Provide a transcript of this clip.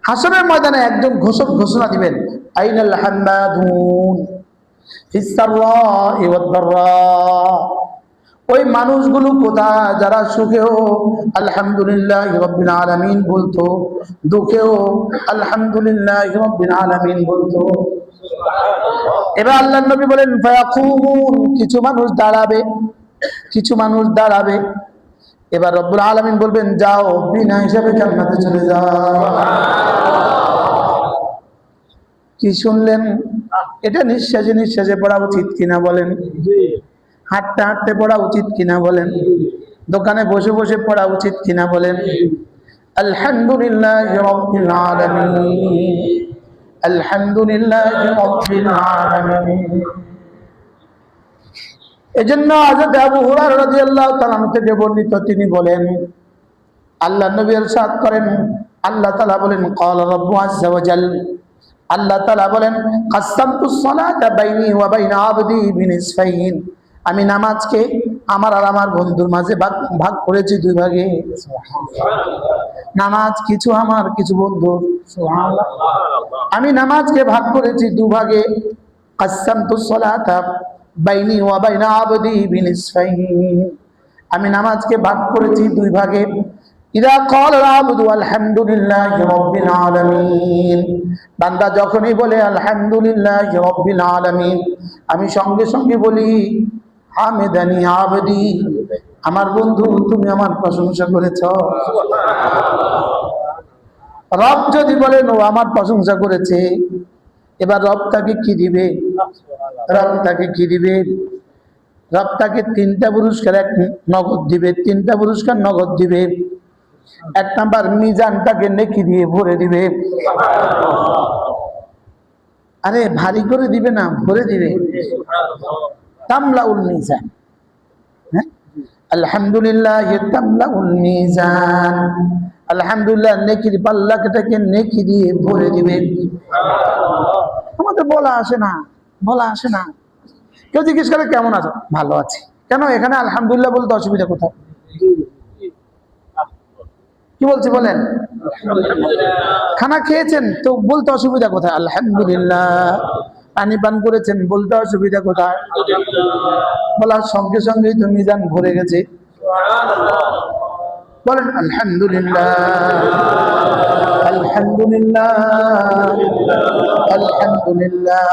হাসরের ময়দানে একজন ঘোষক ঘোষণা দিবেন, আইনাল হাম্মাদুন ফিস সাররা'i ওয়াদ দাররা। ওই মানুষগুলো কোথায় যারা সুখেও আলহামদুলিল্লাহি রাব্বিল আলামিন বলতো, দুঃখেও আলহামদুলিল্লাহি রাব্বিল আলামিন বলতো। এবার আল্লাহর নবী বলেন ফায়াকুমুন, কিছু মানুষ দাঁড়াবে, কিছু মানুষ দাঁড়াবে। এবার রব্বুল আলামিন বলবেন যাও, বিনা হিসাবে জান্নাতে চলে যাও। কি শুনলেন? এটা নিঃশ্বাসে নিঃশ্বাসে পড়া উচিত কিনা বলেন? হাঁটতে হাঁটতে পড়া উচিত কিনা বলেন? দোকানে বসে বসে পড়া উচিত কিনা বলেন? আলহামদুলিল্লাহি রাব্বিল আলামিন, আলহামদুলিল্লাহি রাব্বিল আলামিন। এজন্য হযরত আবু হুরায়রা রাদিয়াল্লাহু তাআলা থেকে বর্ণিত, তিনি বলেন আল্লাহ নবী ইরশাদ করেন, আল্লাহ তাআলা বলেন ক্বালা রাব্বু আযজা ওয়া জাল, আল্লাহ তাআলা বলেন কাসসামতুস সালাতা বাইনি ওয়া বাইনা আবদি বিনিসফাইন, আমি নামাজকে আমার আর আমার বন্ধুর মাঝে ভাগ করেছি দুই ভাগে। নামাজ কিছু আমার, কিছু বন্ধুর। সুবহানাল্লাহ। আমি নামাজকে ভাগ করেছি দুই ভাগে। কাসসামতুস সালাতা বাইনি ওয়া বাইনা আবদি বিনিসফাইন, আমি নামাজকে ভাগ করেছি দুই ভাগে। ইযা ক্বালা আল-আবদু আলহামদুলিল্লাহি রাব্বিল আলামিন, বান্দা যখনই বলে আলহামদুলিল্লাহি রাব্বিল আলামিন, আমি সঙ্গে সঙ্গে বলি হামিদানি আবদি, আমার বন্ধু তুমি আমার প্রশংসা করেছো। রব যদি বলেন ও আমার প্রশংসা করেছে, এবার রব তাকে কি দিবে? রব তাকে কি দিবে? রব তাকে তিনটা পুরস্কার, এক নগদ দিবে, তিনটা পুরস্কার নগদ দিবে। এক নাম্বার, মিজানটাকে নেকি দিয়ে ভরে দিবে। আরে ভারী করে দিবে না, ভরে দিবে। তামলাউল মিজান, হ্যাঁ, আলহামদুলিল্লাহ তামলাউল মিজান, আলহামদুলিল্লাহ নেকির পাল্লাটাকে নেকি দিয়ে ভরে দিবে। আমাদের বলা আসে না, বলা আসে না। কেউ জিজ্ঞেস করে কেমন আছো? ভালো আছি। কেন? এখানে আলহামদুলিল্লাহ বলতে অসুবিধা কোথায়? কি বলছি বলেন? খানা খেয়েছেন তো বলতে অসুবিধা কোথায়? আলহামদুলিল্লাহ। পানি পান করেছেন বলতে অসুবিধা কোথায়? বলার সঙ্গে সঙ্গেই তো মিজান ভরে গেছে। বলেন আলহামদুলিল্লাহ, আলহামদুলিল্লাহ, আলহামদুলিল্লাহ।